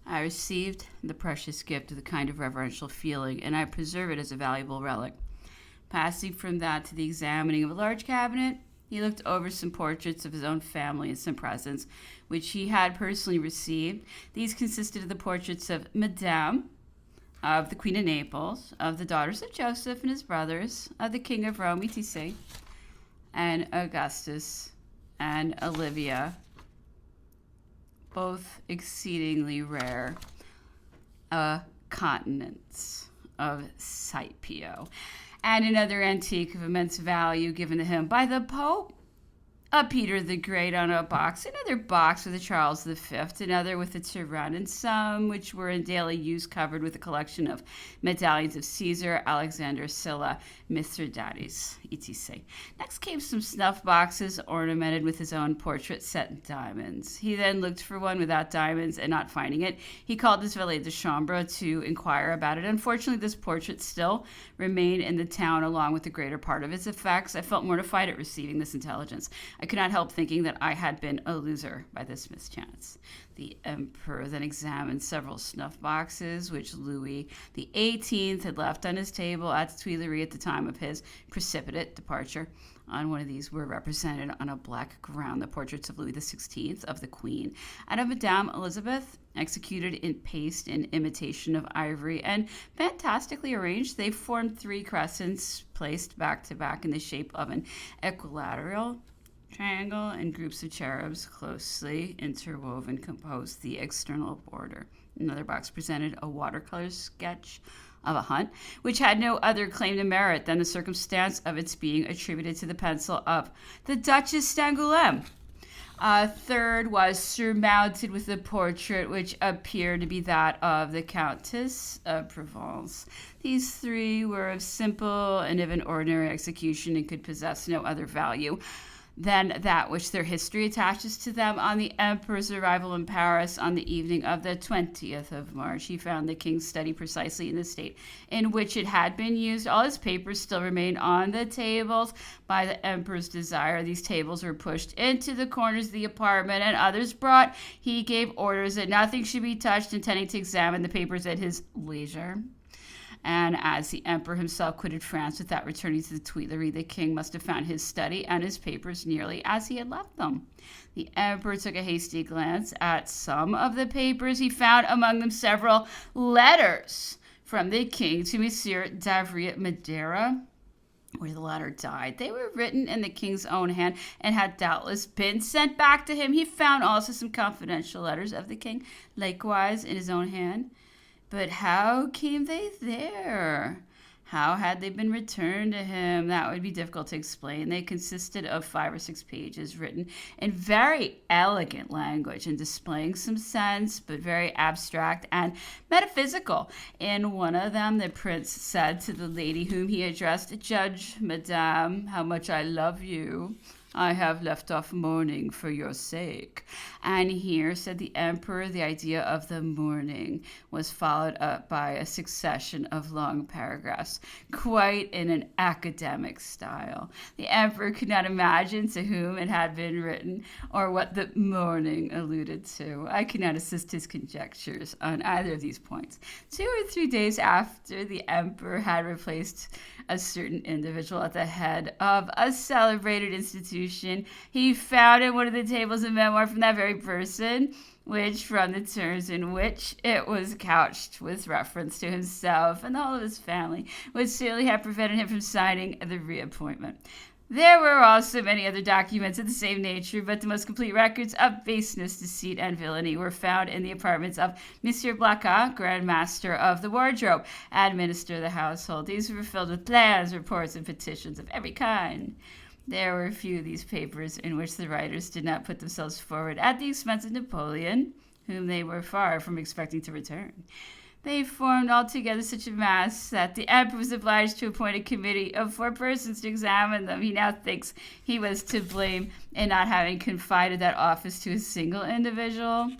I received the precious gift with a kind of reverential feeling, and I preserve it as a valuable relic. Passing from that to the examining of a large cabinet, he looked over some portraits of his own family and some presents, which he had personally received. These consisted of the portraits of Madame, of the Queen of Naples, of the daughters of Joseph and his brothers, of the King of Rome, etc., and Augustus and Olivia, both exceedingly rare continents of Scipio, and another antique of immense value given to him by the Pope, a Peter the Great on a box, another box with a Charles V, another with a Turan, and some which were in daily use covered with a collection of medallions of Caesar, Alexander, Sylla, Mithridates, etc. Next came some snuff boxes ornamented with his own portrait set in diamonds. He then looked for one without diamonds, and not finding it, he called his valet de chambre to inquire about it. Unfortunately, this portrait still remained in the town along with the greater part of its effects. I felt mortified at receiving this intelligence. I could not help thinking that I had been a loser by this mischance. The emperor then examined several snuff boxes which Louis XVIII had left on his table at the Tuileries at the time of his precipitate departure. On one of these were represented on a black ground the portraits of Louis XVI, of the Queen, and of Madame Elizabeth, executed in paste in imitation of ivory, and fantastically arranged. They formed three crescents placed back to back in the shape of an equilateral triangle, and groups of cherubs closely interwoven composed the external border. Another box presented a watercolor sketch of a hunt, which had no other claim to merit than the circumstance of its being attributed to the pencil of the Duchess d'Angoulême. A third was surmounted with a portrait which appeared to be that of the Countess of Provence. These three were of simple and of an ordinary execution and could possess no other value than that which their history attaches to them. On the emperor's arrival in Paris on the evening of the 20th of March, he found the king's study precisely in the state in which it had been used. All his papers still remained on the tables. By the emperor's desire, these tables were pushed into the corners of the apartment and others brought. He gave orders that nothing should be touched, intending to examine the papers at his leisure. And as the emperor himself quitted France without returning to the Tuileries, the king must have found his study and his papers nearly as he had left them. The emperor took a hasty glance at some of the papers. He found among them several letters from the king to Monsieur d'Avray Madeira, where the latter died. They were written in the king's own hand and had doubtless been sent back to him. He found also some confidential letters of the king, likewise in his own hand. But how came they there? How had they been returned to him? That would be difficult to explain. They consisted of 5 or 6 pages written in very elegant language and displaying some sense, but very abstract and metaphysical. In one of them, the prince said to the lady whom he addressed, "Judge, madame, how much I love you. I have left off mourning for your sake." And here, said the emperor, the idea of the mourning was followed up by a succession of long paragraphs, quite in an academic style. The emperor could not imagine to whom it had been written or what the mourning alluded to. I could not assist his conjectures on either of these points. 2 or 3 days after the emperor had replaced a certain individual at the head of a celebrated institution, he found in one of the tables a memoir from that very person, which, from the terms in which it was couched with reference to himself and the whole of his family, would certainly have prevented him from signing the reappointment. There were also many other documents of the same nature, but the most complete records of baseness, deceit, and villainy were found in the apartments of Monsieur Blacas, Grand Master of the Wardrobe and Minister of the Household. These were filled with plans, reports, and petitions of every kind. There were few of these papers in which the writers did not put themselves forward at the expense of Napoleon, whom they were far from expecting to return. They formed altogether such a mass that the emperor was obliged to appoint a committee of 4 persons to examine them. He now thinks he was to blame in not having confided that office to a single individual,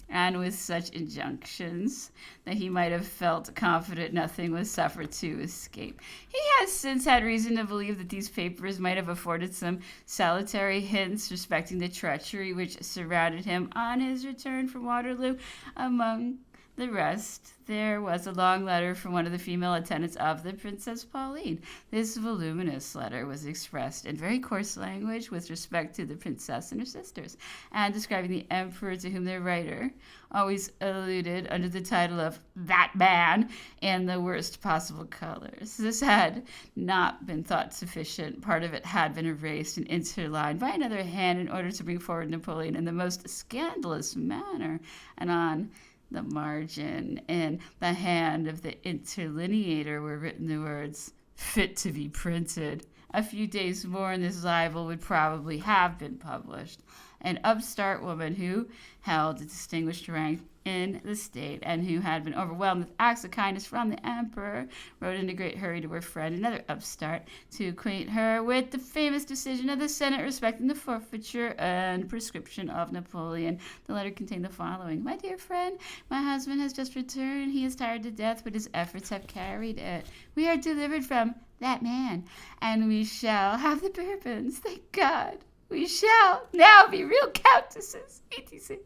and with such injunctions that he might have felt confident nothing was suffered to escape. He has since had reason to believe that these papers might have afforded some salutary hints respecting the treachery which surrounded him on his return from Waterloo. Among The rest, there was a long letter from one of the female attendants of the Princess Pauline. This voluminous letter was expressed in very coarse language with respect to the princess and her sisters, and describing the emperor, to whom the writer always alluded under the title of "that man" in the worst possible colors. This had not been thought sufficient. Part of it had been erased and interlined by another hand in order to bring forward Napoleon in the most scandalous manner, and on the margin, in the hand of the interlineator, were written the words, "fit to be printed." A few days more and this libel would probably have been published. An upstart woman who held a distinguished rank in the state and who had been overwhelmed with acts of kindness from the emperor wrote in a great hurry to her friend, another upstart, to acquaint her with the famous decision of the Senate respecting the forfeiture and proscription of Napoleon. The letter contained the following: "My dear friend, my husband has just returned. He is tired to death, but his efforts have carried it. We are delivered from that man, and we shall have the Bourbons. Thank God. We shall now be real countesses," etc.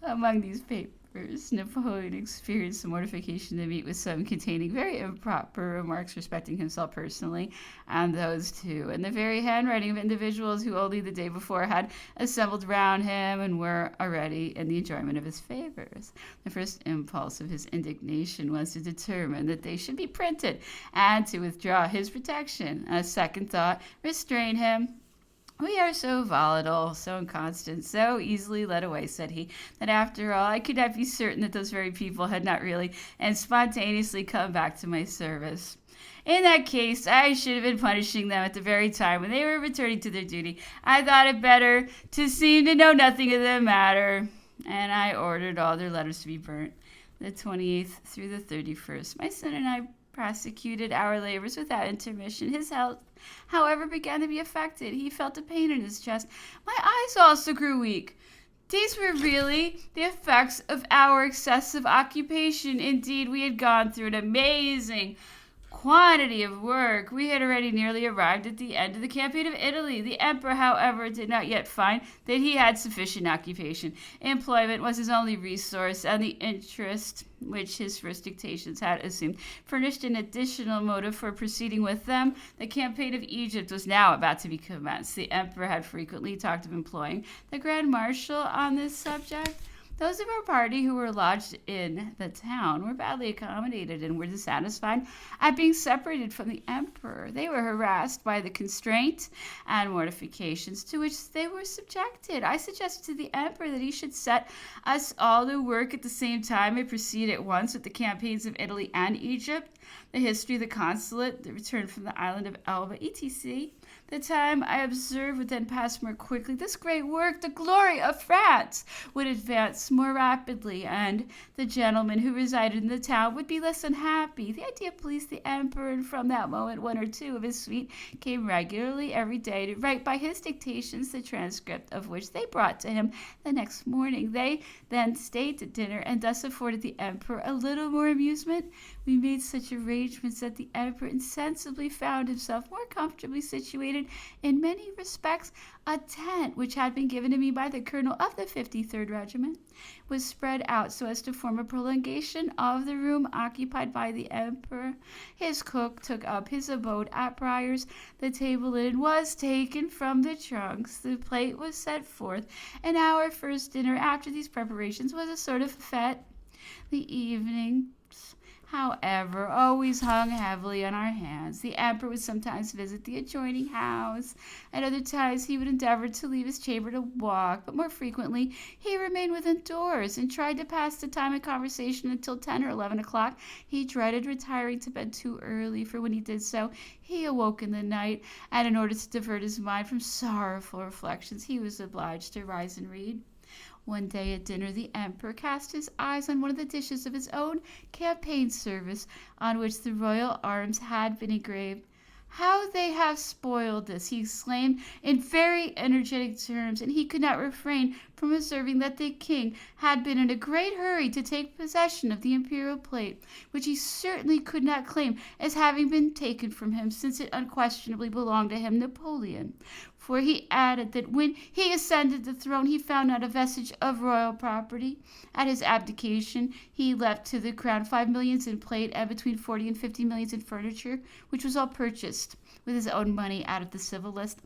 Among these papers, Napoleon experienced some mortification to meet with some containing very improper remarks respecting himself personally, and those too in the very handwriting of individuals who only the day before had assembled round him and were already in the enjoyment of his favors. The first impulse of his indignation was to determine that they should be printed and to withdraw his protection. A second thought restrained him. "We are so volatile, so inconstant, so easily led away," said he, "that after all I could not be certain that those very people had not really and spontaneously come back to my service. In that case, I should have been punishing them at the very time when they were returning to their duty. I thought it better to seem to know nothing of the matter, and I ordered all their letters to be burnt. The 28th through the 31st, my son and I prosecuted our labors without intermission. His health, however, began to be affected. He felt a pain in his chest. My eyes also grew weak. These were really the effects of our excessive occupation. Indeed, we had gone through an amazing quantity of work. We had already nearly arrived at the end of the campaign of Italy. The emperor, however, did not yet find that he had sufficient occupation. Employment was his only resource, and the interest which his first dictations had assumed furnished an additional motive for proceeding with them. The campaign of Egypt was now about to be commenced. The emperor had frequently talked of employing the grand marshal on this subject. Those of our party who were lodged in the town were badly accommodated and were dissatisfied at being separated from the emperor. They were harassed by the constraint and mortifications to which they were subjected. I suggested to the emperor that he should set us all to work at the same time and proceed at once with the campaigns of Italy and Egypt, the history of the consulate, the return from the island of Elba, etc. The time, I observed, would then pass more quickly. This great work, the glory of France, would advance more rapidly, and the gentlemen who resided in the town would be less unhappy. The idea pleased the emperor, and from that moment one or two of his suite came regularly every day to write by his dictations, the transcript of which they brought to him the next morning. They then stayed to dinner, and thus afforded the emperor a little more amusement. We made such arrangements that the emperor insensibly found himself more comfortably situated in many respects. A tent, which had been given to me by the colonel of the 53rd Regiment, was spread out so as to form a prolongation of the room occupied by the emperor. His cook took up his abode at Briar's. The table linen was taken from the trunks. The plate was set forth, and our first dinner after these preparations was a sort of fete. The evening, however, always hung heavily on our hands. The emperor would sometimes visit the adjoining house. At other times he would endeavor to leave his chamber to walk, but more frequently he remained within doors and tried to pass the time in conversation until 10 or 11 o'clock. He dreaded retiring to bed too early, for when he did so, he awoke in the night, and in order to divert his mind from sorrowful reflections, he was obliged to rise and read. One day at dinner the emperor cast his eyes on one of the dishes of his own campaign service, on which the royal arms had been engraved. "How they have spoiled this!" he exclaimed in very energetic terms, and he could not refrain from observing that the king had been in a great hurry to take possession of the imperial plate, which he certainly could not claim as having been taken from him, since it unquestionably belonged to him, Napoleon. for he added that when he ascended the throne, he found not a vestige of royal property. At his abdication, he left to the crown 5 millions in plate and between 40 and 50 millions in furniture, which was all purchased with his own money out of the civil list.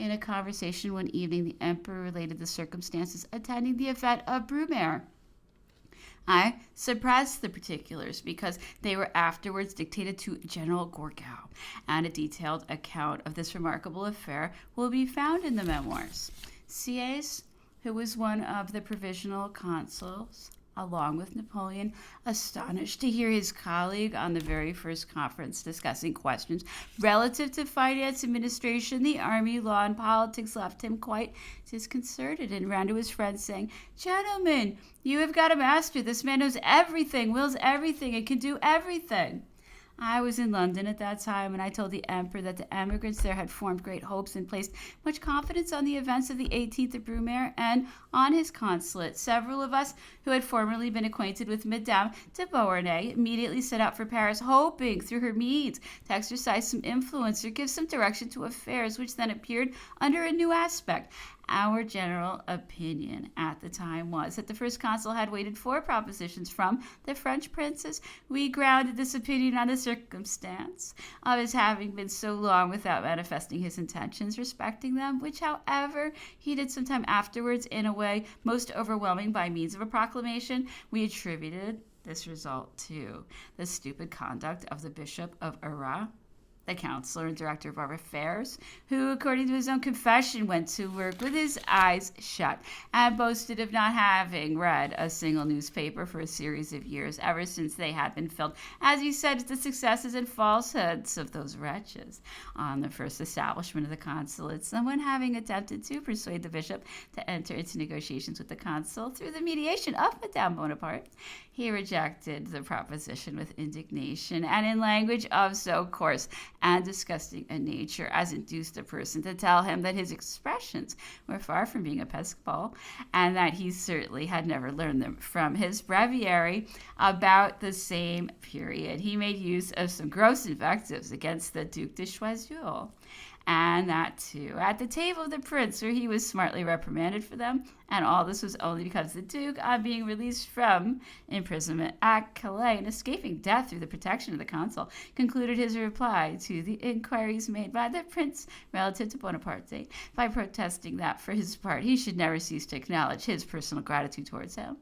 In a conversation one evening, the emperor related the circumstances attending the event of Brumaire. I suppressed the particulars because they were afterwards dictated to General Gourgaud, and a detailed account of this remarkable affair will be found in the Memoirs. Sieyès, who was one of the provisional consuls, along with Napoleon, astonished to hear his colleague on the very first conference discussing questions relative to finance, administration, the army, law, and politics, left him quite disconcerted and ran to his friends saying, "Gentlemen, you have got a master. This man knows everything, wills everything, and can do everything." I was in London at that time, and I told the emperor that the emigrants there had formed great hopes and placed much confidence on the events of the 18th of Brumaire and on his consulate. Several of us who had formerly been acquainted with Madame de Beauharnais immediately set out for Paris, hoping through her means to exercise some influence or give some direction to affairs which then appeared under a new aspect. Our general opinion at the time was that the first consul had waited for propositions from the French princes. We grounded this opinion on the circumstance of his having been so long without manifesting his intentions respecting them, which, however, he did some time afterwards in a way most overwhelming by means of a proclamation. We attributed this result to the stupid conduct of the Bishop of Arras, the counselor and director of our affairs, who, according to his own confession, went to work with his eyes shut and boasted of not having read a single newspaper for a series of years, ever since they had been filled, as he said, with the successes and falsehoods of those wretches. On the first establishment of the consulate, someone having attempted to persuade the bishop to enter into negotiations with the consul through the mediation of Madame Bonaparte, he rejected the proposition with indignation, and in language of so coarse and disgusting a nature as induced a person to tell him that his expressions were far from being episcopal, and that he certainly had never learned them from his breviary. About the same period, he made use of some gross invectives against the Duc de Choiseul, and that too at the table of the prince, where he was smartly reprimanded for them, and all this was only because the Duke, on being released from imprisonment at Calais and escaping death through the protection of the consul, concluded his reply to the inquiries made by the prince relative to Bonaparte by protesting that, for his part, he should never cease to acknowledge his personal gratitude towards him.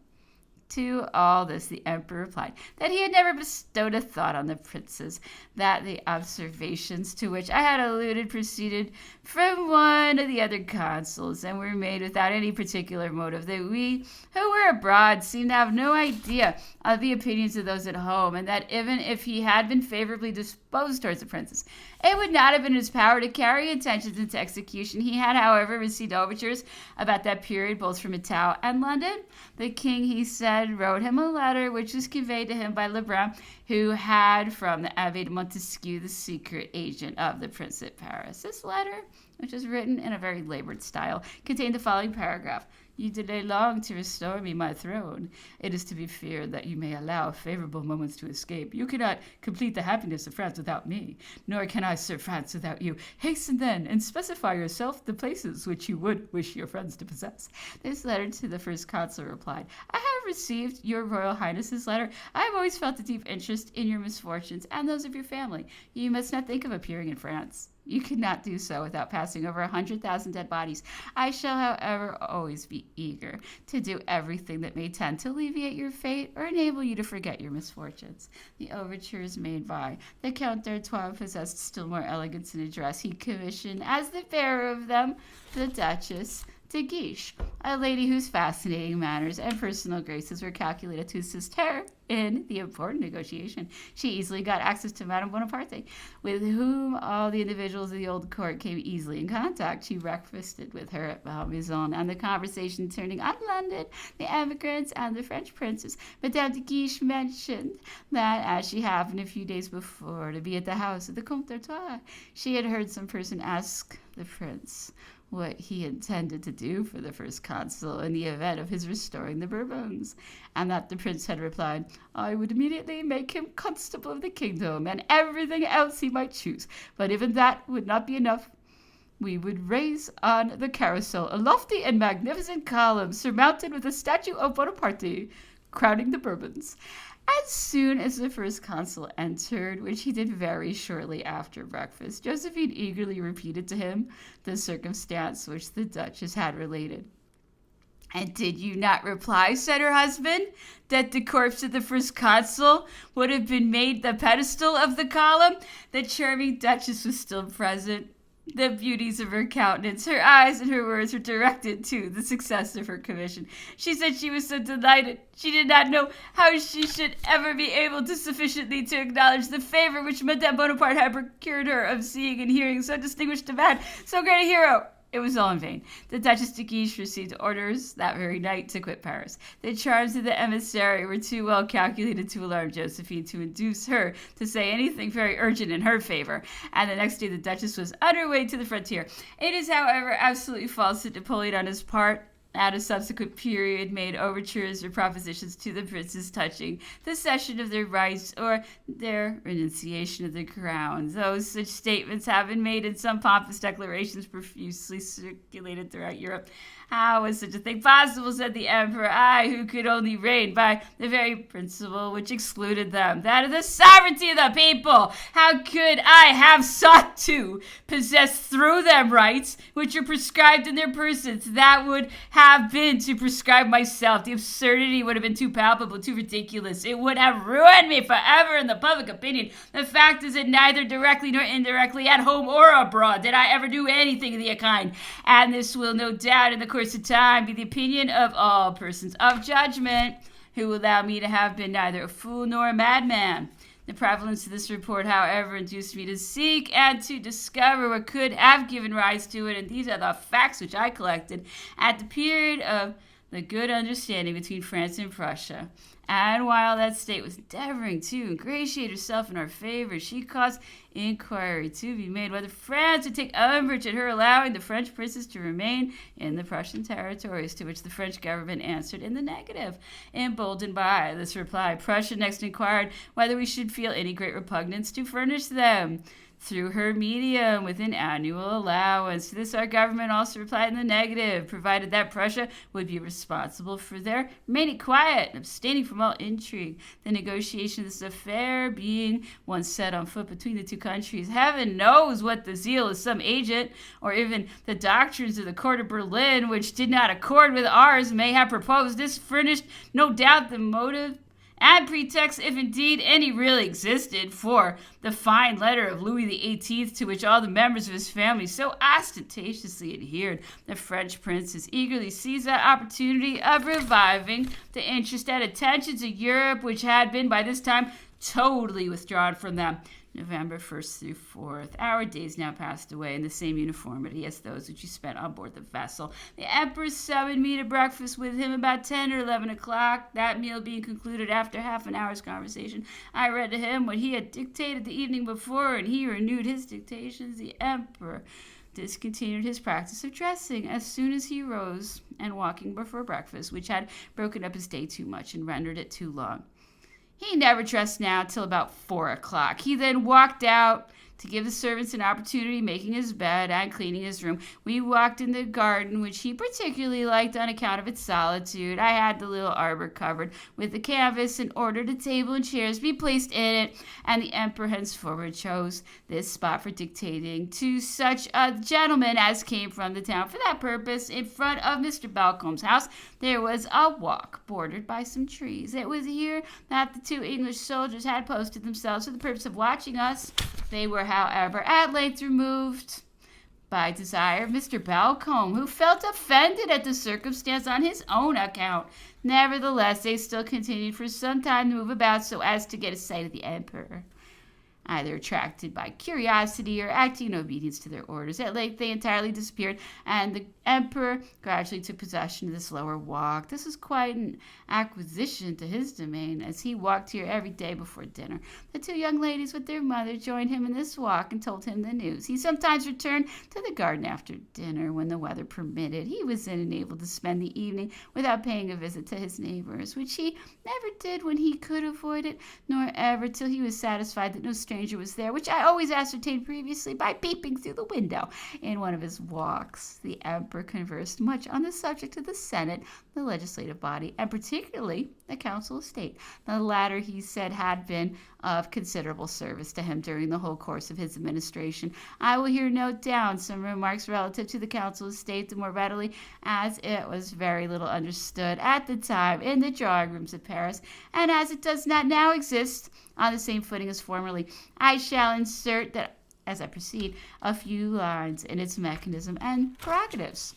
To all this the emperor replied that he had never bestowed a thought on the princes, that the observations to which I had alluded proceeded from one of the other consuls, and were made without any particular motive, that we who were abroad seemed to have no idea of the opinions of those at home, and that even if he had been favorably disposed towards the princes, it would not have been in his power to carry intentions into execution. He had, however, received overtures about that period both from Italy and London. The king, he said, wrote him a letter which was conveyed to him by Lebrun, who had from the Abbé de Montesquieu the secret agent of the prince at Paris. This letter, which was written in a very labored style, contained the following paragraph: "You delay long to restore me my throne. It is to be feared that you may allow favorable moments to escape. You cannot complete the happiness of France without me, nor can I serve France without you. Hasten then, and specify yourself the places which you would wish your friends to possess." This letter to the first consul replied: "I have received your Royal Highness's letter. I have always felt a deep interest in your misfortunes and those of your family. You must not think of appearing in France. You cannot do so without passing over 100,000 dead bodies. I shall, however, always be eager to do everything that may tend to alleviate your fate or enable you to forget your misfortunes." The overtures made by the Count d'Artois possessed still more elegance and address. He commissioned as the bearer of them the Duchess de Guiche, a lady whose fascinating manners and personal graces were calculated to assist her in the important negotiation. She easily got access to Madame Bonaparte, with whom all the individuals of the old court came easily in contact. She breakfasted with her at Malmaison, and the conversation turning on London, the emigrants, and the French princes, Madame de Guiche mentioned that, as she happened a few days before to be at the house of the Comte d'Artois, she had heard some person ask the prince what he intended to do for the first consul in the event of his restoring the Bourbons, and that the prince had replied, "I would immediately make him constable of the kingdom, and everything else he might choose, but even that would not be enough. we would raise on the carousel a lofty and magnificent column surmounted with a statue of Bonaparte, crowning the Bourbons. As soon as the first consul entered, which he did very shortly after breakfast, Josephine eagerly repeated to him the circumstance which the Duchess had related. "And did you not reply," said her husband, "that the corpse of the first consul would have been made the pedestal of the column?" The charming Duchess was still present. The beauties of her countenance, her eyes, and her words were directed to the success of her commission. She said she was so delighted. She did not know how she should ever be able to sufficiently to acknowledge the favor which Madame Bonaparte had procured her of seeing and hearing so distinguished a man, so great a hero. It was all in vain. The Duchess de Guiche received orders that very night to quit Paris. The charms of the emissary were too well calculated to alarm Josephine to induce her to say anything very urgent in her favor, and the next day the Duchess was on her way to the frontier. It is, however, absolutely false that Napoleon on his part at a subsequent period made overtures or propositions to the princes touching the cession of their rights or their renunciation of the crown. Though such statements have been made in some pompous declarations profusely circulated throughout Europe. "How was such a thing possible?" said the emperor. "I, who could only reign by the very principle which excluded them, that of the sovereignty of the people. How could I have sought to possess through them rights which are prescribed in their persons? That would have been to prescribe myself. The absurdity would have been too palpable, too ridiculous. It would have ruined me forever in the public opinion. The fact is that neither directly nor indirectly, at home or abroad, did I ever do anything of the kind, and this will no doubt in the course of time be the opinion of all persons of judgment who allow me to have been neither a fool nor a madman. The prevalence of this report, however, induced me to seek and to discover what could have given rise to it, and these are the facts which I collected at the period of the good understanding between France and Prussia. And while that state was endeavoring to ingratiate herself in our favor, she caused inquiry to be made whether France would take umbrage at her allowing the French princes to remain in the Prussian territories, to which the French government answered in the negative. Emboldened by this reply, Prussia next inquired whether we should feel any great repugnance to furnish them through her medium with an annual allowance. To this our government also replied in the negative, provided that Prussia would be responsible for their remaining quiet and abstaining from all intrigue. The negotiation of this affair being once set on foot between the two countries, heaven knows what the zeal of some agent, or even the doctrines of the court of Berlin, which did not accord with ours, may have proposed. This furnished no doubt the motive and pretext, if indeed any really existed, for the fine letter of Louis XVIII, to which all the members of his family so ostentatiously adhered. The French princes eagerly seized that opportunity of reviving the interest and attentions of Europe, which had been by this time totally withdrawn from them. November 1st through 4th. Our days now passed away in the same uniformity as those which he spent on board the vessel. The emperor summoned me to breakfast with him about 10 or 11 o'clock. That meal being concluded after half an hour's conversation, I read to him what he had dictated the evening before, and he renewed his dictations. The emperor discontinued his practice of dressing as soon as he rose and walking before breakfast, which had broken up his day too much and rendered it too long. He never dressed now till about 4 o'clock. He then walked out to give the servants an opportunity making his bed and cleaning his room. We walked in the garden, which he particularly liked on account of its solitude. I had the little arbor covered with a canvas and ordered a table and chairs be placed in it, and the emperor henceforward chose this spot for dictating to such a gentleman as came from the town. For that purpose, in front of Mr. Balcomb's house, there was a walk bordered by some trees. It was here that the 2 English soldiers had posted themselves for the purpose of watching us. They were, however, at length removed by desire of Mr. Balcombe, who felt offended at the circumstance on his own account. Nevertheless, they still continued for some time to move about so as to get a sight of the emperor, either attracted by curiosity or acting in obedience to their orders. At length they entirely disappeared, and the emperor gradually took possession of this lower walk. This was quite an acquisition to his domain, as he walked here every day before dinner. The 2 young ladies with their mother joined him in this walk and told him the news. He sometimes returned to the garden after dinner when the weather permitted. He was then enabled to spend the evening without paying a visit to his neighbors, which he never did when he could avoid it, nor ever till he was satisfied that no stranger stranger was there, which I always ascertained previously by peeping through the window in one of his walks. The emperor conversed much on the subject of the Senate, the legislative body, and particularly the Council of State. The latter, he said, had been of considerable service to him during the whole course of his administration. I will here note down some remarks relative to the Council of State the more readily, as it was very little understood at the time in the drawing rooms of Paris, and as it does not now exist on the same footing as formerly. I shall insert that as I proceed a few lines in its mechanism and prerogatives.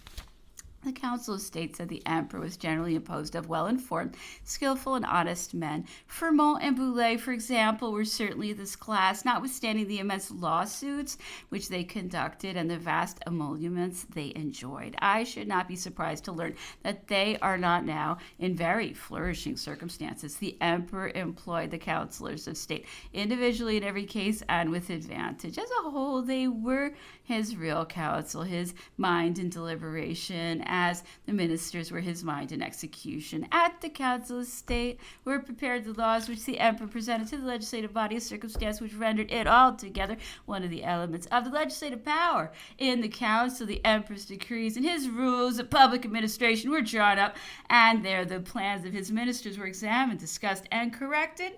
The Council of State said the emperor was generally composed of well-informed, skillful, and honest men. Fremont and Boulay, for example, were certainly this class, notwithstanding the immense lawsuits which they conducted and the vast emoluments they enjoyed. I should not be surprised to learn that they are not now in very flourishing circumstances. The emperor employed the councilors of state individually in every case and with advantage. As a whole, they were his real counsel, his mind in deliberation, as the ministers were his mind in execution. At the Council of State were prepared the laws which the emperor presented to the legislative body, a circumstance which rendered it altogether one of the elements of the legislative power. In the council, the emperor's decrees and his rules of public administration were drawn up, and there the plans of his ministers were examined, discussed, and corrected.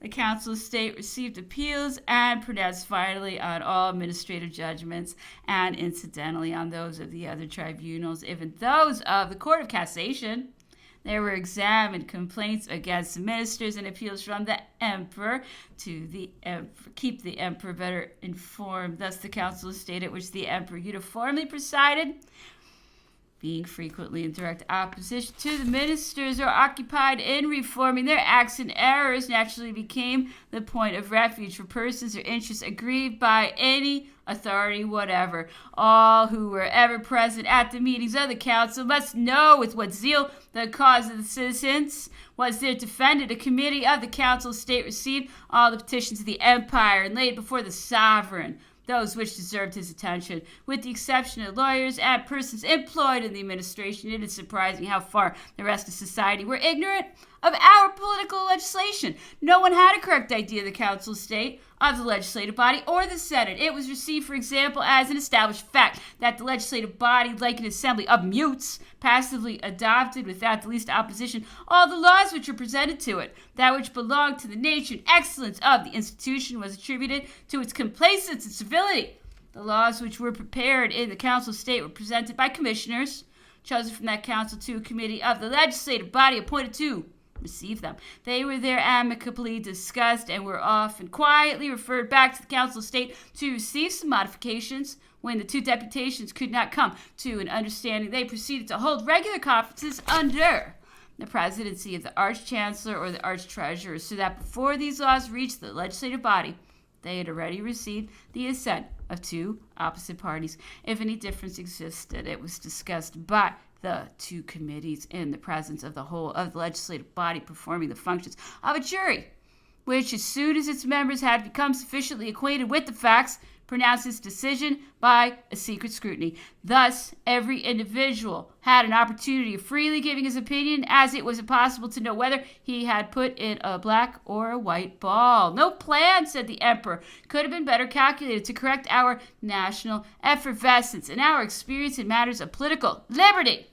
The Council of State received appeals and pronounced finally on all administrative judgments and incidentally on those of the other tribunals, even those of the Court of Cassation. There were examined complaints against the ministers and appeals from the emperor to the emperor, keep the emperor better informed. Thus the Council of State, at which the emperor uniformly presided, being frequently in direct opposition to the ministers or occupied in reforming their acts and errors, naturally became the point of refuge for persons or interests aggrieved by any authority whatever. All who were ever present at the meetings of the council must know with what zeal the cause of the citizens was there defended. A committee of the Council of State received all the petitions of the empire and laid before the sovereign those which deserved his attention. With the exception of lawyers and persons employed in the administration, it is surprising how far the rest of society were ignorant of our political legislation. No one had a correct idea of the Council of State, of the legislative body, or the Senate. It was received, for example, as an established fact that the legislative body, like an assembly of mutes, passively adopted without the least opposition all the laws which were presented to it. That which belonged to the nature and excellence of the institution was attributed to its complacence and civility. The laws which were prepared in the Council of State were presented by commissioners, chosen from that council to a committee of the legislative body appointed to receive them. They were there amicably discussed and were often quietly referred back to the Council of State to receive some modifications. When the two deputations could not come to an understanding, they proceeded to hold regular conferences under the presidency of the Arch-Chancellor or the Arch-Treasurer, so that before these laws reached the legislative body, they had already received the assent of two opposite parties. If any difference existed, it was discussed by the two committees in the presence of the whole of the legislative body performing the functions of a jury, which, as soon as its members had become sufficiently acquainted with the facts, pronounced its decision by a secret scrutiny. Thus, every individual had an opportunity of freely giving his opinion, as it was impossible to know whether he had put in a black or a white ball. No plan, said the emperor, could have been better calculated to correct our national effervescence and our experience in matters of political liberty.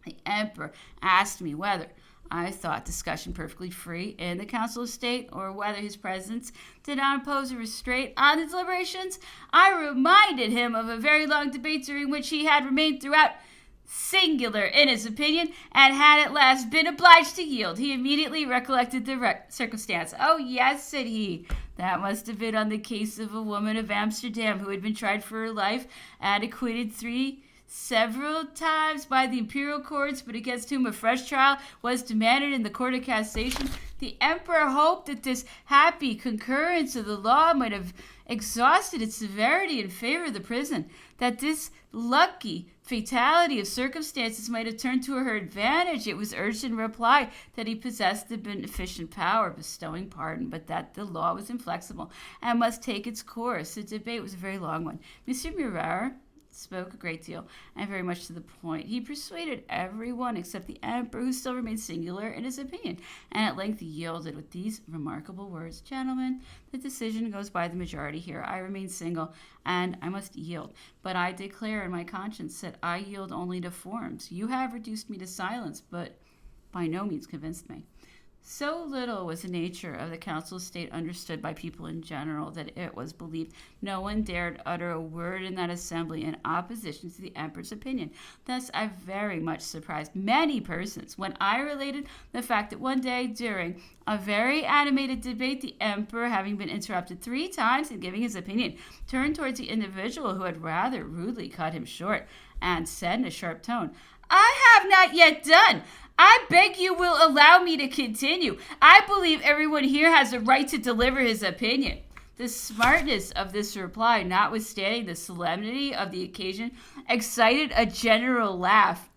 The emperor asked me whether I thought discussion perfectly free in the Council of State, or whether his presence did not impose a restraint on the deliberations. I reminded him of a very long debate during which he had remained throughout singular in his opinion, and had at last been obliged to yield. He immediately recollected the circumstance. Oh, yes, said he. That must have been on the case of a woman of Amsterdam who had been tried for her life and acquitted several times by the imperial courts, but against whom a fresh trial was demanded in the Court of Cassation. The emperor hoped that this happy concurrence of the law might have exhausted its severity in favor of the prison, that this lucky fatality of circumstances might have turned to her advantage. It was urged in reply that he possessed the beneficent power of bestowing pardon, but that the law was inflexible and must take its course. The debate was a very long one. Monsieur Murat spoke a great deal and very much to the point. He persuaded everyone except the emperor, who still remained singular in his opinion, and at length yielded with these remarkable words: "Gentlemen, the decision goes by the majority here. I remain single, and I must yield. But I declare in my conscience that I yield only to forms. You have reduced me to silence, but by no means convinced me." So little was the nature of the Council of State understood by people in general that it was believed no one dared utter a word in that assembly in opposition to the emperor's opinion. Thus I very much surprised many persons when I related the fact that one day during a very animated debate, the emperor, having been interrupted 3 times in giving his opinion, turned towards the individual who had rather rudely cut him short and said in a sharp tone, "I have not yet done. I beg you will allow me to continue. I believe everyone here has a right to deliver his opinion." The smartness of this reply, notwithstanding the solemnity of the occasion, excited a general laugh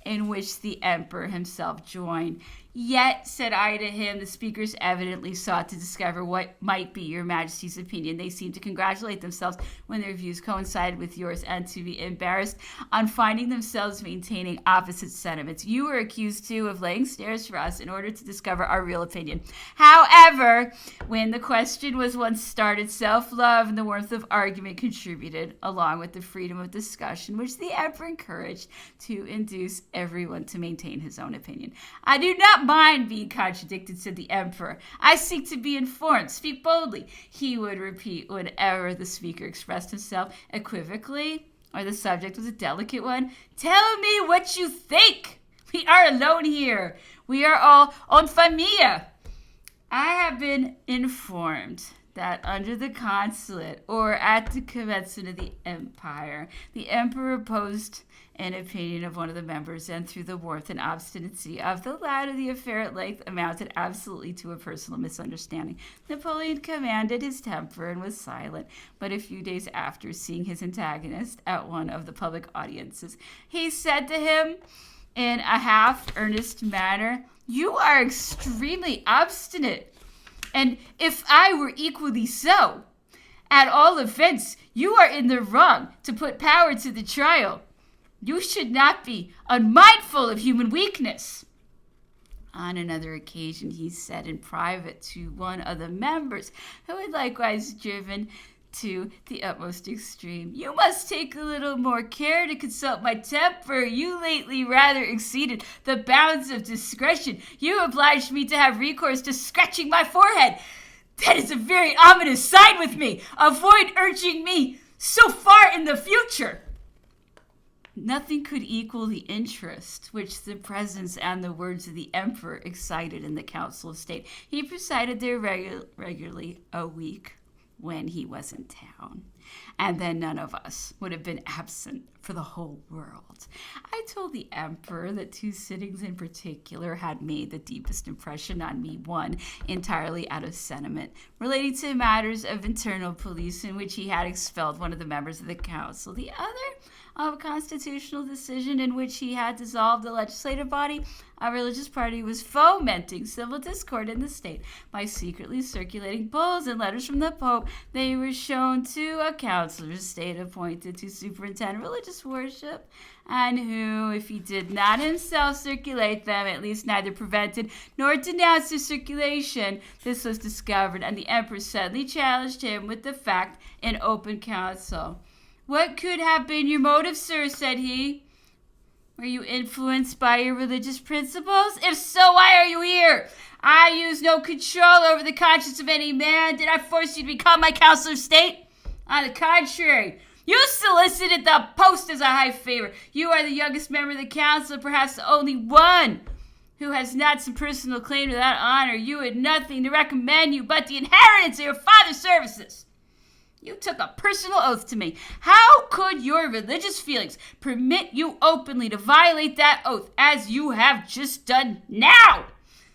in which the emperor himself joined. "Yet," said I to him, "the speakers evidently sought to discover what might be your majesty's opinion. They seemed to congratulate themselves when their views coincided with yours, and to be embarrassed on finding themselves maintaining opposite sentiments. You were accused, too, of laying snares for us in order to discover our real opinion. However, when the question was once started, self-love and the warmth of argument contributed, along with the freedom of discussion, which the emperor encouraged, to induce everyone to maintain his own opinion. I do not mind being contradicted," said the emperor. "I seek to be informed. Speak boldly," he would repeat whenever the speaker expressed himself equivocally or the subject was a delicate one. "Tell me what you think. We are alone here. We are all en famille." I have been informed that under the consulate, or at the commencement of the empire, the emperor opposed an opinion of one of the members, and through the warmth and obstinacy of the latter, the affair at length amounted absolutely to a personal misunderstanding. Napoleon commanded his temper and was silent, but a few days after, seeing his antagonist at one of the public audiences, he said to him in a half-earnest manner, "You are extremely obstinate, and if I were equally so, at all events, you are in the wrong to put power to the trial. You should not be unmindful of human weakness." On another occasion, he said in private to one of the members, who had likewise driven to the utmost extreme, "You must take a little more care to consult my temper. You lately rather exceeded the bounds of discretion. You obliged me to have recourse to scratching my forehead. That is a very ominous sign with me. Avoid urging me so far in the future." Nothing could equal the interest which the presence and the words of the emperor excited in the Council of State. He presided there regularly a week when he was in town, and then none of us would have been absent for the whole world. I told the emperor that 2 sittings in particular had made the deepest impression on me, one entirely out of sentiment, relating to matters of internal police, in which he had expelled one of the members of the council; the other of a constitutional decision in which he had dissolved the legislative body. A religious party was fomenting civil discord in the state by secretly circulating bulls and letters from the Pope. They were shown to a councillor of state appointed to superintend religious worship, and who, if he did not himself circulate them, at least neither prevented nor denounced their circulation. This was discovered, and the emperor suddenly challenged him with the fact in open council. "What could have been your motive, sir?" said he. "Were you influenced by your religious principles? If so, why are you here? I use no control over the conscience of any man. Did I force you to become my councillor of state? On the contrary, you solicited the post as a high favor. You are the youngest member of the council, perhaps the only one who has not some personal claim to that honor. You had nothing to recommend you but the inheritance of your father's services. You took a personal oath to me. How could your religious feelings permit you openly to violate that oath, as you have just done now?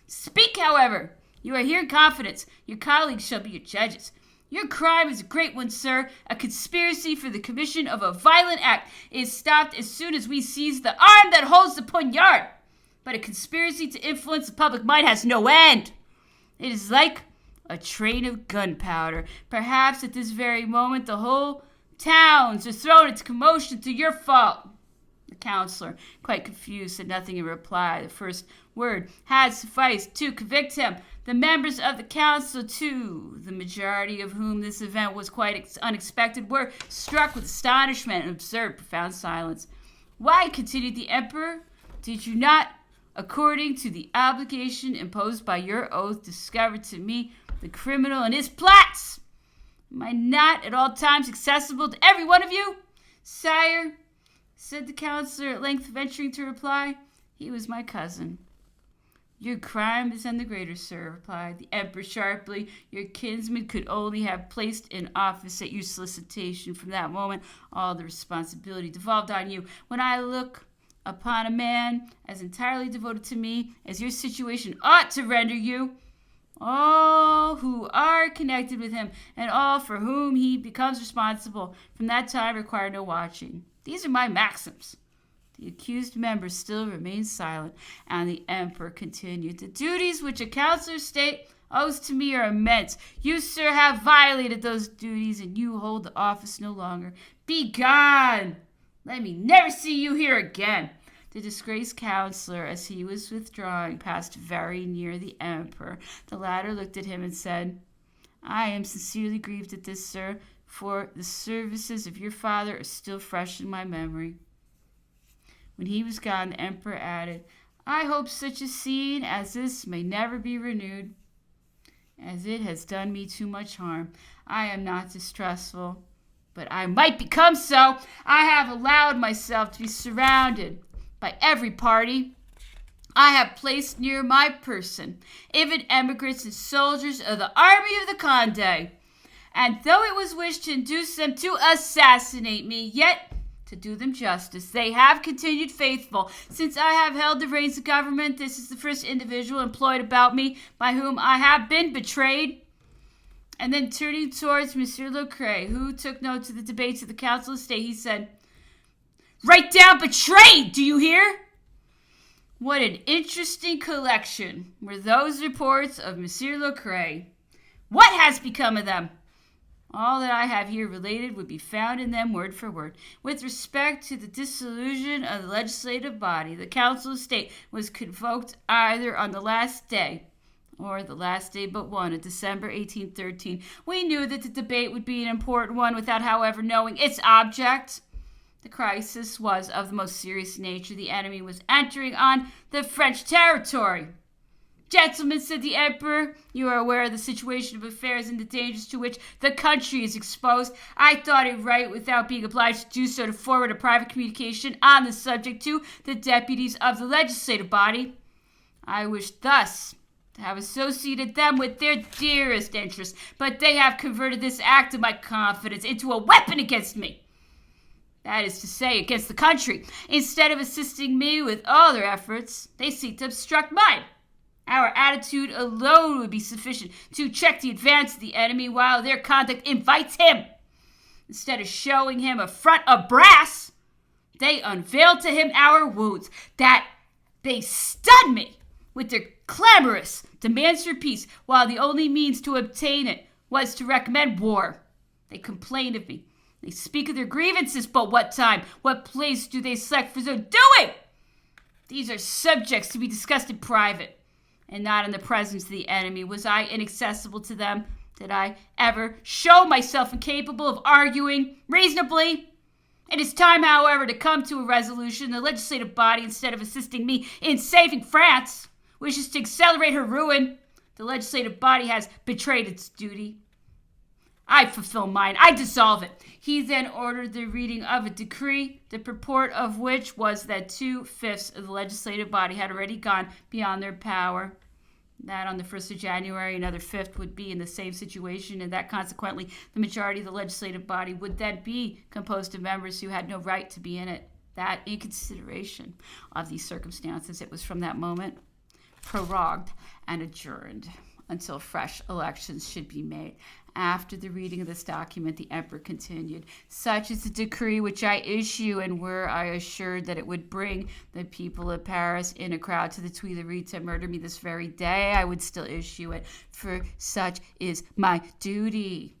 Speak, however. You are here in confidence. Your colleagues shall be your judges. Your crime is a great one, sir. A conspiracy for the commission of a violent act is stopped as soon as we seize the arm that holds the poignard. But a conspiracy to influence the public mind has no end. It is like a train of gunpowder. Perhaps at this very moment the whole Towns are thrown into commotion through your fault. The counselor, quite confused, said nothing in reply. The first word had sufficed to convict him. The members of the council, too, the majority of whom this event was quite unexpected, were struck with astonishment and observed profound silence. Why, continued the emperor, did you not, according to the obligation imposed by your oath, discover to me the criminal and his plots? Am I not at all times accessible to every one of you? Sire, said the counselor, at length venturing to reply, he was my cousin. Your crime is none the greater, sir, replied the emperor sharply. Your kinsman could only have placed in office at your solicitation. From that moment, all the responsibility devolved on you. When I look upon a man as entirely devoted to me as your situation ought to render you, all who are connected with him and all for whom he becomes responsible from that time require no watching. These are my maxims. The accused member still remained silent, and the emperor continued. The duties which a counselor of state owes to me are immense. You, sir, have violated those duties, and you hold the office no longer. Be gone! Let me never see you here again. The disgraced counselor, as he was withdrawing, passed very near the emperor. The latter looked at him and said, I am sincerely grieved at this, sir, for the services of your father are still fresh in my memory. When he was gone, the emperor added, I hope such a scene as this may never be renewed, as it has done me too much harm. I am not distrustful, but I might become so. I have allowed myself to be surrounded by every party I have placed near my person, even emigrants and soldiers of the army of the Conde. And though it was wished to induce them to assassinate me, yet, to do them justice, they have continued faithful. Since I have held the reins of government, this is the first individual employed about me by whom I have been betrayed. And then turning towards Monsieur Lecret, who took note of the debates of the Council of State, he said, Write down betrayed, do you hear? What an interesting collection were those reports of Monsieur Lecret. What has become of them? All that I have here related would be found in them word for word. With respect to the dissolution of the legislative body, the Council of State was convoked either on the last day or the last day but one of December 1813. We knew that the debate would be an important one without, however, knowing its object. The crisis was of the most serious nature. The enemy was entering on the French territory. Gentlemen, said the emperor, you are aware of the situation of affairs and the dangers to which the country is exposed. I thought it right, without being obliged to do so, to forward a private communication on the subject to the deputies of the legislative body. I wish thus to have associated them with their dearest interests, but they have converted this act of my confidence into a weapon against me. That is to say, against the country. Instead of assisting me with all their efforts, they seek to obstruct mine. Our attitude alone would be sufficient to check the advance of the enemy, while their conduct invites him. Instead of showing him a front of brass, they unveil to him our wounds, that they stun me with their clamorous demands for peace, while the only means to obtain it was to recommend war. They complain of me. They speak of their grievances, but what time, what place do they select for so doing? These are subjects to be discussed in private, and not in the presence of the enemy. Was I inaccessible to them? Did I ever show myself incapable of arguing reasonably? It is time, however, to come to a resolution. The legislative body, instead of assisting me in saving France, wishes to accelerate her ruin. The legislative body has betrayed its duty. I fulfill mine. I dissolve it. He then ordered the reading of a decree, the purport of which was that 2/5 of the legislative body had already gone beyond their power. That on the 1st of January, another fifth would be in the same situation, and that consequently the majority of the legislative body would then be composed of members who had no right to be in it. That, in consideration of these circumstances, it was from that moment prorogued and adjourned until fresh elections should be made. After the reading of this document, the emperor continued, Such is the decree which I issue, and were I assured that it would bring the people of Paris in a crowd to the Tuileries to murder me this very day, I would still issue it, for such is my duty.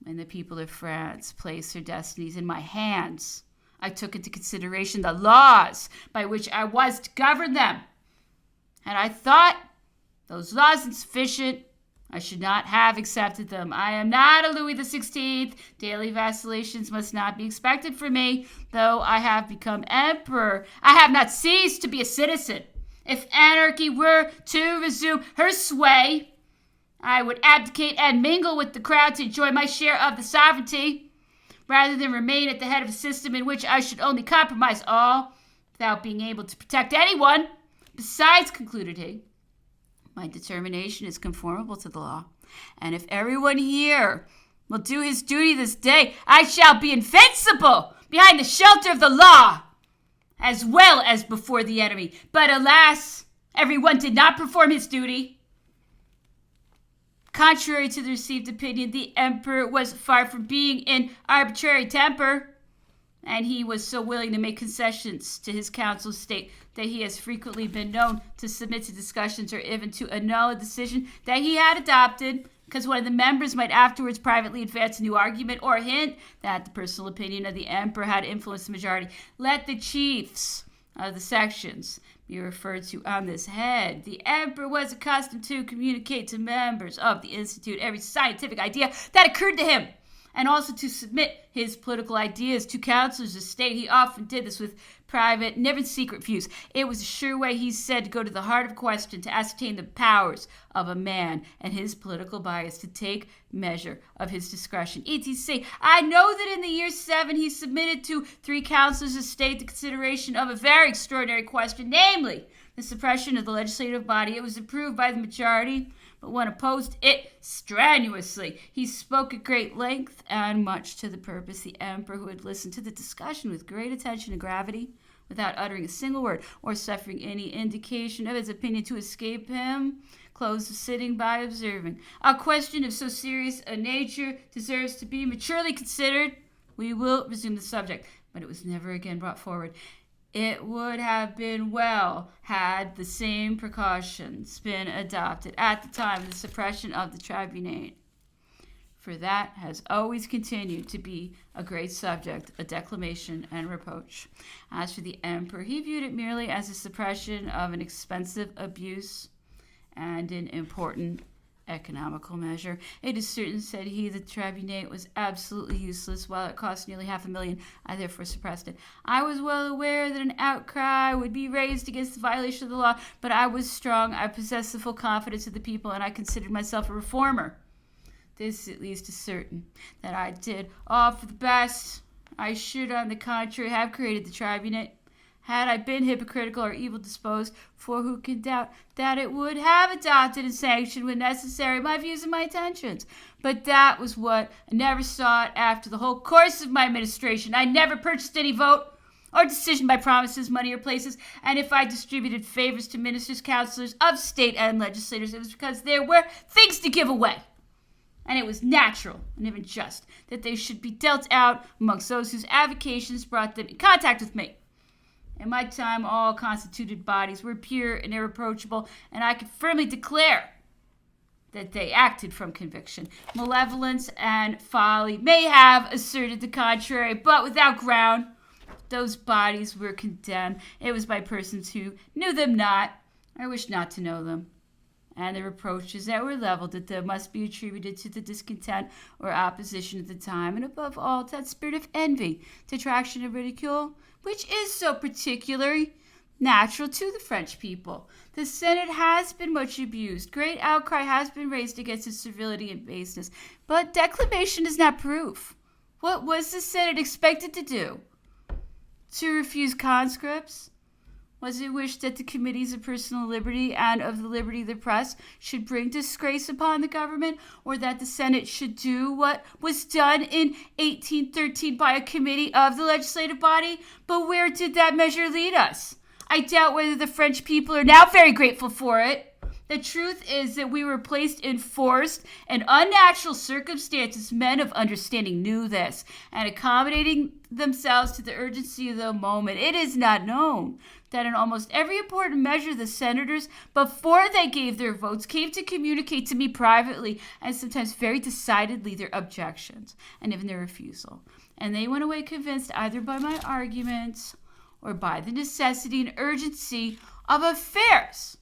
When the people of France placed their destinies in my hands, I took into consideration the laws by which I was to govern them. And I thought those laws insufficient, I should not have accepted them. I am not a Louis XVI. Daily vacillations must not be expected from me. Though I have become emperor, I have not ceased to be a citizen. If anarchy were to resume her sway, I would abdicate and mingle with the crowd to enjoy my share of the sovereignty, rather than remain at the head of a system in which I should only compromise all, without being able to protect anyone. Besides, concluded he, my determination is conformable to the law, and if everyone here will do his duty this day, I shall be invincible behind the shelter of the law, as well as before the enemy. But alas, everyone did not perform his duty. Contrary to the received opinion, the emperor was far from being in arbitrary temper, and he was so willing to make concessions to his council of state that he has frequently been known to submit to discussions or even to annul a decision that he had adopted, because one of the members might afterwards privately advance a new argument or hint that the personal opinion of the emperor had influenced the majority. Let the chiefs of the sections be referred to on this head. The emperor was accustomed to communicate to members of the institute every scientific idea that occurred to him, and also to submit his political ideas to councilors of state. He often did this with private, never secret views. It was a sure way, he said, to go to the heart of question, to ascertain the powers of a man and his political bias, to take measure of his discretion. etc. I know that in the year 7 he submitted to 3 councilors of state the consideration of a very extraordinary question, namely the suppression of the legislative body. It was approved by the majority, but one opposed it strenuously. He spoke at great length and much to the purpose. The emperor, who had listened to the discussion with great attention and gravity, without uttering a single word or suffering any indication of his opinion to escape him, closed the sitting by observing, "A question of so serious a nature deserves to be maturely considered. We will resume the subject." But it was never again brought forward. It would have been well had the same precautions been adopted at the time of the suppression of the tribunate, for that has always continued to be a great subject of declamation and reproach. As for the emperor, he viewed it merely as a suppression of an expensive abuse and an important economical measure. It is certain, said he, the tribunate was absolutely useless, while it cost nearly $500,000. I therefore suppressed it. I was well aware that an outcry would be raised against the violation of the law, but I was strong. I possessed the full confidence of the people, and I considered myself a reformer. This at least is certain, that I did all for the best. I should, on the contrary, have created the tribunate, had I been hypocritical or evil disposed, for who can doubt that it would have adopted and sanctioned when necessary my views and my intentions. But that was what I never sought after the whole course of my administration. I never purchased any vote or decision by promises, money, or places, and if I distributed favors to ministers, councilors of state, and legislators, it was because there were things to give away. And it was natural and even just that they should be dealt out amongst those whose avocations brought them in contact with me. In my time, all constituted bodies were pure and irreproachable, and I can firmly declare that they acted from conviction. Malevolence and folly may have asserted the contrary, but without ground. Those bodies were condemned. It was by persons who knew them not, or wished not to know them. And the reproaches that were leveled at them must be attributed to the discontent or opposition at the time, and above all, to that spirit of envy, detraction, and ridicule, which is so particularly natural to the French people. The Senate has been much abused. Great outcry has been raised against its servility and baseness, but declamation is not proof. What was the Senate expected to do? To refuse conscripts? Was it wished that the committees of personal liberty and of the liberty of the press should bring disgrace upon the government, or that the Senate should do what was done in 1813 by a committee of the legislative body? But where did that measure lead us? I doubt whether the French people are now very grateful for it. The truth is that we were placed in forced and unnatural circumstances. Men of understanding knew this, and accommodating themselves to the urgency of the moment. It is not known that in almost every important measure the senators, before they gave their votes, came to communicate to me privately and sometimes very decidedly their objections and even their refusal. And they went away convinced either by my arguments or by the necessity and urgency of affairs.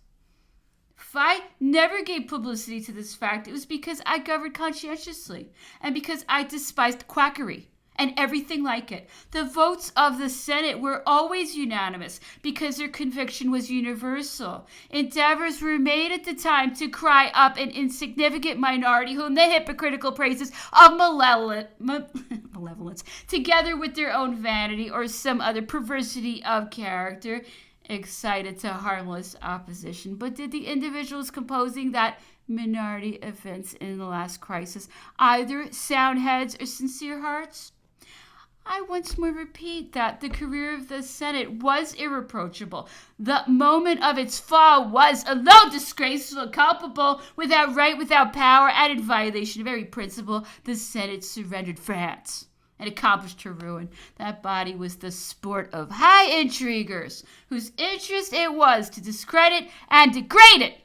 If I never gave publicity to this fact, it was because I governed conscientiously and because I despised quackery and everything like it. The votes of the Senate were always unanimous because their conviction was universal. Endeavors were made at the time to cry up an insignificant minority whom the hypocritical praises of malevolence, together with their own vanity or some other perversity of character, excited to harmless opposition. But did the individuals composing that minority evince in the last crisis either sound heads or sincere hearts? I once more repeat that the career of the Senate was irreproachable. The moment of its fall was alone disgraceful, culpable, without right, without power, and in violation of every principle. The Senate surrendered France and accomplished her ruin. That body was the sport of high intriguers, whose interest it was to discredit and degrade it,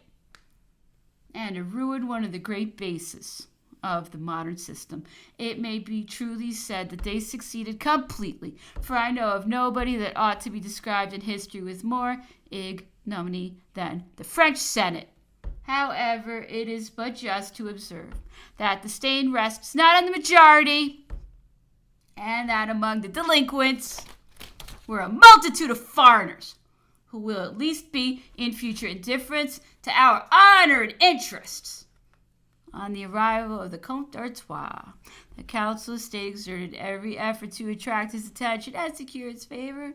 and to ruin one of the great bases of the modern system. It may be truly said that they succeeded completely, for I know of nobody that ought to be described in history with more ignominy than the French Senate. However, it is but just to observe that the stain rests not on the majority, and that among the delinquents were a multitude of foreigners who will at least be in future indifference to our honor and interests. On the arrival of the Comte d'Artois, the Council of State exerted every effort to attract his attention and secure its favor.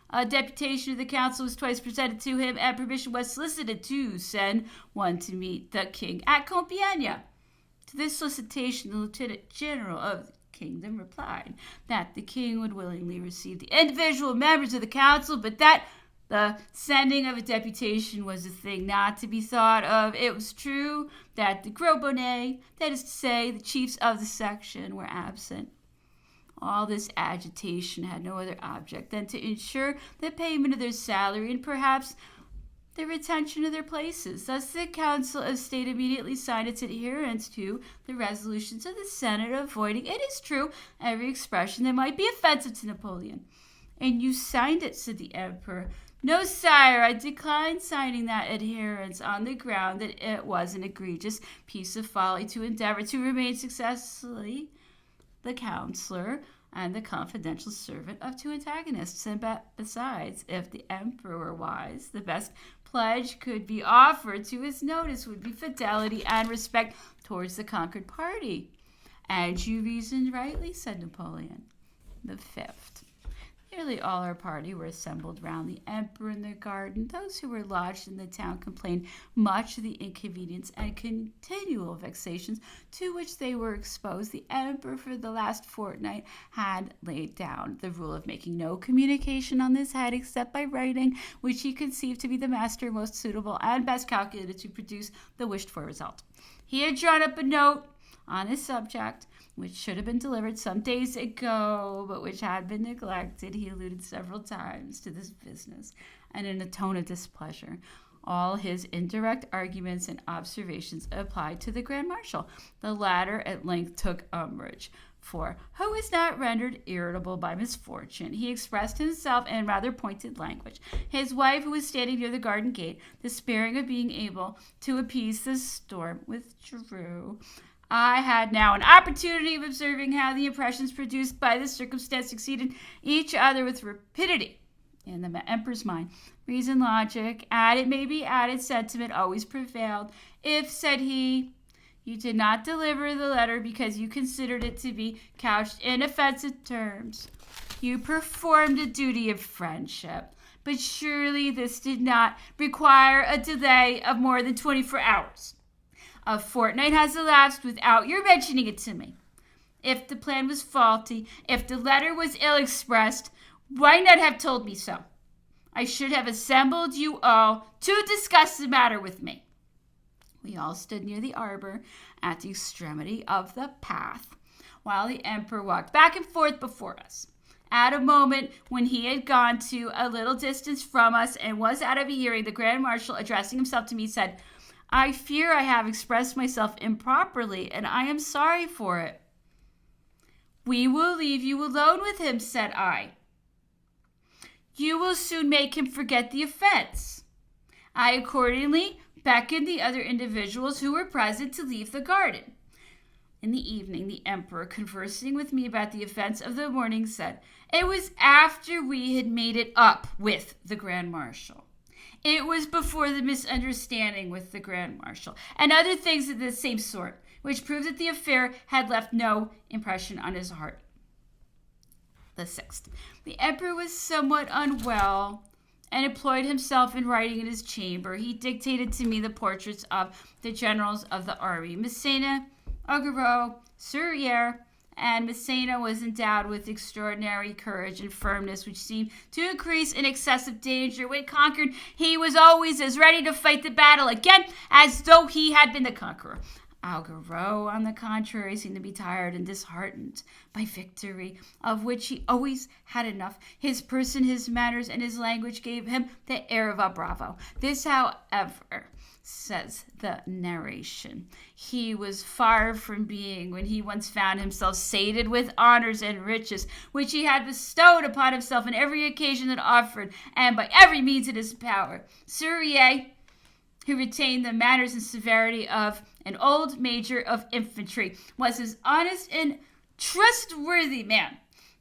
A deputation of the council was twice presented to him, and permission was solicited to send one to meet the king at Compiègne. To this solicitation, the lieutenant general of the kingdom replied that the king would willingly receive the individual members of the council, but that the sending of a deputation was a thing not to be thought of. It was true that the gros bonnets, that is to say, the chiefs of the section, were absent. All this agitation had no other object than to ensure the payment of their salary and perhaps the retention of their places. Thus the Council of State immediately signed its adherence to the resolutions of the Senate, avoiding, it is true, every expression that might be offensive to Napoleon. And you signed it, said the emperor. No, sire, I declined signing that adherence on the ground that it was an egregious piece of folly to endeavor to remain successfully the counselor and the confidential servant of two antagonists. And besides, if the emperor were wise, the best pledge could be offered to his notice would be fidelity and respect towards the conquered party. And you reasoned rightly, said Napoleon the Fifth. Nearly all our party were assembled round the emperor in the garden. Those who were lodged in the town complained much of the inconvenience and continual vexations to which they were exposed. The emperor for the last fortnight had laid down the rule of making no communication on this head except by writing, which he conceived to be the master most suitable and best calculated to produce the wished for result. He had drawn up a note on this subject, which should have been delivered some days ago, but which had been neglected. He alluded several times to this business, and in a tone of displeasure. All his indirect arguments and observations applied to the Grand Marshal. The latter at length took umbrage, for who is not rendered irritable by misfortune? He expressed himself in rather pointed language. His wife, who was standing near the garden gate, despairing of being able to appease the storm, withdrew. I had now an opportunity of observing how the impressions produced by this circumstance succeeded each other with rapidity in the emperor's mind. Reason, logic, and it may be added sentiment always prevailed. If, said he, you did not deliver the letter because you considered it to be couched in offensive terms, you performed a duty of friendship. But surely this did not require a delay of more than 24 hours. A fortnight has elapsed without your mentioning it to me. If the plan was faulty, if the letter was ill expressed, why not have told me so? I should have assembled you all to discuss the matter with me. We all stood near the arbor at the extremity of the path, while the emperor walked back and forth before us. At a moment when he had gone to a little distance from us and was out of hearing, the Grand Marshal, addressing himself to me, said, "I fear I have expressed myself improperly, and I am sorry for it." "We will leave you alone with him," said I. "You will soon make him forget the offense." I accordingly beckoned the other individuals who were present to leave the garden. In the evening, the emperor, conversing with me about the events of the morning, said, "It was after we had made it up with the Grand Marshal. It was before the misunderstanding with the Grand Marshal, and other things of the same sort, which proved that the affair had left no impression on his heart." The 6th. The emperor was somewhat unwell and employed himself in writing in his chamber. He dictated to me the portraits of the generals of the army. Massena, Augereau, Serrurier, and Massena was endowed with extraordinary courage and firmness, which seemed to increase in excessive danger. When conquered, he was always as ready to fight the battle again as though he had been the conqueror. Augereau, on the contrary, seemed to be tired and disheartened by victory, of which he always had enough. His person, his manners, and his language gave him the air of a bravo. This, however, says the narration, he was far from being when he once found himself sated with honors and riches, which he had bestowed upon himself on every occasion that offered, and by every means in his power. Serrurier, who retained the manners and severity of an old major of infantry, was as honest and trustworthy man,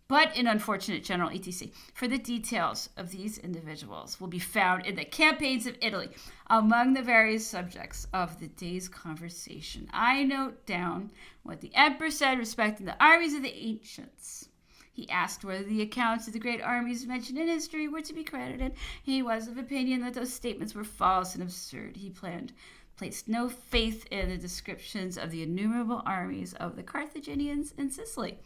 but an unfortunate general, etc. For the details of these individuals will be found in the campaigns of Italy. Among the various subjects of the day's conversation, I note down what the emperor said respecting the armies of the ancients. He asked whether the accounts of the great armies mentioned in history were to be credited. He was of opinion that those statements were false and absurd. He placed no faith in the descriptions of the innumerable armies of the Carthaginians in Sicily.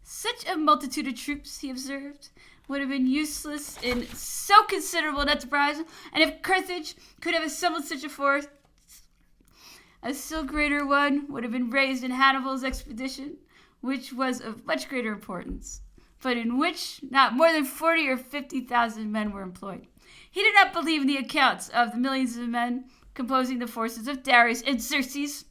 Such a multitude of troops, he observed, would have been useless in so considerable an enterprise, and if Carthage could have assembled such a force, a still greater one would have been raised in Hannibal's expedition, which was of much greater importance, but in which not more than 40 or 50,000 men were employed. He did not believe in the accounts of the millions of men composing the forces of Darius and Xerxes,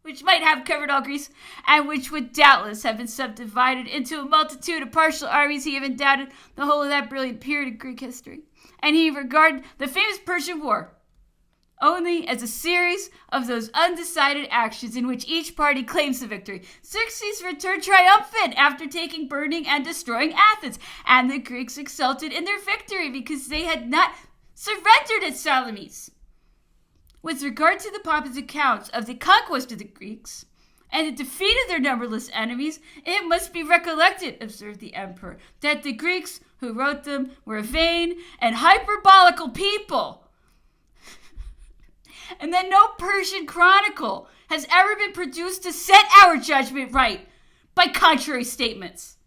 which might have covered all Greece, and which would doubtless have been subdivided into a multitude of partial armies. He even doubted the whole of that brilliant period of Greek history, and he regarded the famous Persian War only as a series of those undecided actions in which each party claims the victory. Xerxes returned triumphant after taking, burning, and destroying Athens, and the Greeks exulted in their victory because they had not surrendered at Salamis. With regard to the pompous accounts of the conquest of the Greeks and the defeat of their numberless enemies, it must be recollected, observed the emperor, that the Greeks who wrote them were a vain and hyperbolical people, and that no Persian chronicle has ever been produced to set our judgment right by contrary statements.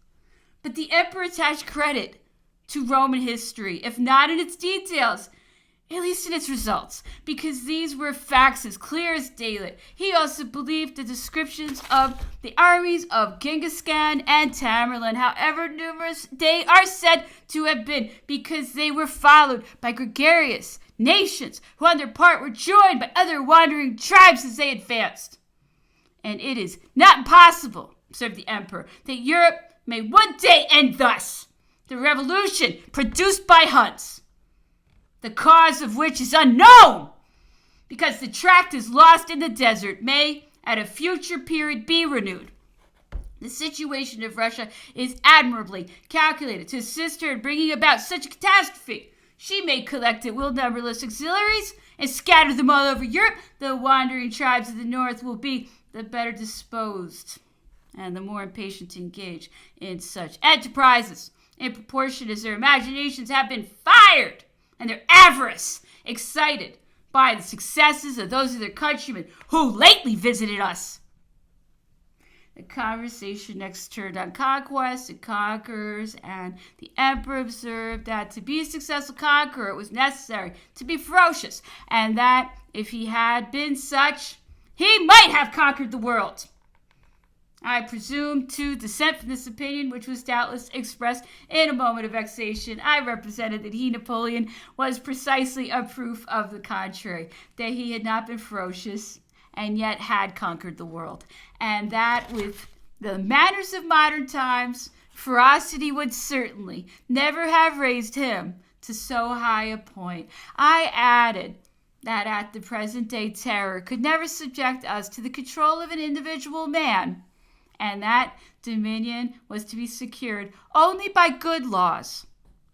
But the emperor attached credit to Roman history, if not in its details, at least in its results, because these were facts as clear as daylight. He also believed the descriptions of the armies of Genghis Khan and Tamerlane, however numerous they are said to have been, because they were followed by gregarious nations who on their part were joined by other wandering tribes as they advanced. And it is not impossible, observed the emperor, that Europe may one day end thus. The revolution produced by Huns, the cause of which is unknown, because the tract is lost in the desert, may at a future period be renewed. The situation of Russia is admirably calculated to assist her in bringing about such a catastrophe. She may collect at will numberless auxiliaries and scatter them all over Europe. The wandering tribes of the north will be the better disposed and the more impatient to engage in such enterprises, in proportion as their imaginations have been fired and their avarice excited by the successes of those of their countrymen who lately visited us. The conversation next turned on conquest and conquerors, and the emperor observed that to be a successful conqueror it was necessary to be ferocious, and that if he had been such, he might have conquered the world. I presume to dissent from this opinion, which was doubtless expressed in a moment of vexation. I represented that he, Napoleon, was precisely a proof of the contrary, that he had not been ferocious and yet had conquered the world, and that with the manners of modern times, ferocity would certainly never have raised him to so high a point. I added that at the present day terror could never subject us to the control of an individual man, and that dominion was to be secured only by good laws,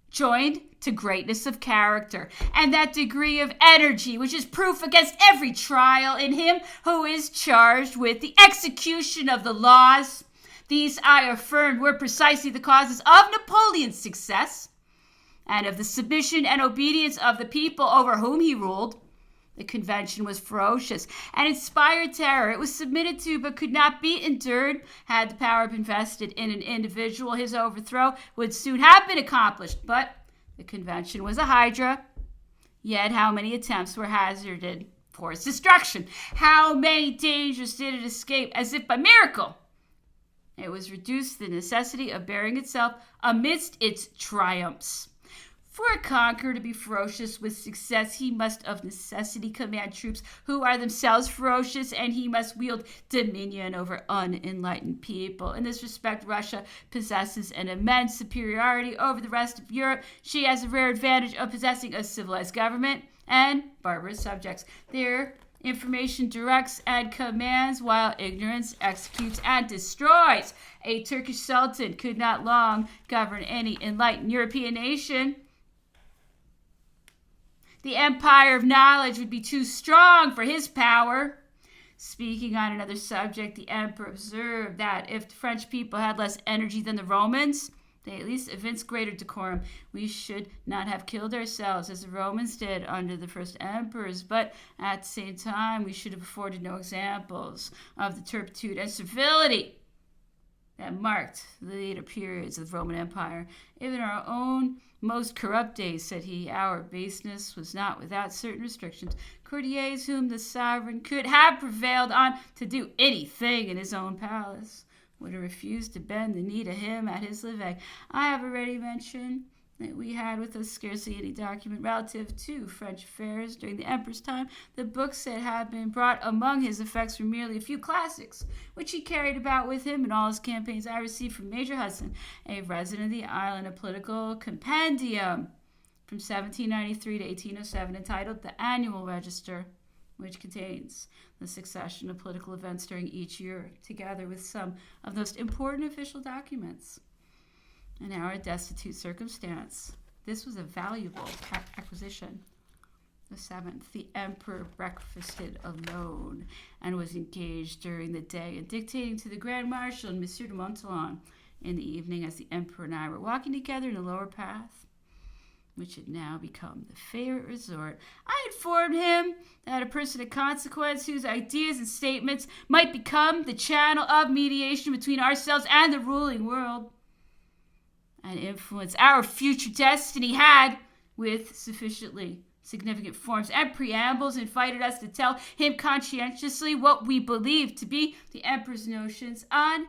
joined to greatness of character, and that degree of energy which is proof against every trial in him who is charged with the execution of the laws. These, I affirmed, were precisely the causes of Napoleon's success and of the submission and obedience of the people over whom he ruled. The convention was ferocious and inspired terror. It was submitted to but could not be endured. Had the power been vested in an individual, his overthrow would soon have been accomplished. But the convention was a hydra. Yet how many attempts were hazarded for its destruction? How many dangers did it escape as if by miracle? It was reduced to the necessity of bearing itself amidst its triumphs. For a conqueror to be ferocious with success, he must of necessity command troops who are themselves ferocious, and he must wield dominion over unenlightened people. In this respect, Russia possesses an immense superiority over the rest of Europe. She has a rare advantage of possessing a civilized government and barbarous subjects. Their information directs and commands, while ignorance executes and destroys. A Turkish sultan could not long govern any enlightened European nation. The empire of knowledge would be too strong for his power. Speaking on another subject, the emperor observed that if the French people had less energy than the Romans, they at least evinced greater decorum. We should not have killed ourselves as the Romans did under the first emperors, but at the same time we should have afforded no examples of the turpitude and servility that marked the later periods of the Roman Empire. Even our own most corrupt days, said he, our baseness was not without certain restrictions. Courtiers whom the sovereign could have prevailed on to do anything in his own palace would have refused to bend the knee to him at his levee. I have already mentioned that we had with us scarcely any document relative to French affairs during the emperor's time. The books that had been brought among his effects were merely a few classics, which he carried about with him in all his campaigns. I received from Major Hudson, a resident of the island, a political compendium from 1793 to 1807 entitled The Annual Register, which contains the succession of political events during each year, together with some of the most important official documents. In our destitute circumstance, this was a valuable acquisition. The 7th, the emperor breakfasted alone and was engaged during the day in dictating to the Grand Marshal and Monsieur de Montholon. In the evening, as the emperor and I were walking together in the lower path, which had now become the favorite resort, I informed him that a person of consequence whose ideas and statements might become the channel of mediation between ourselves and the ruling world and influence our future destiny had, with sufficiently significant forms and preambles, invited us to tell him conscientiously what we believed to be the emperor's notions on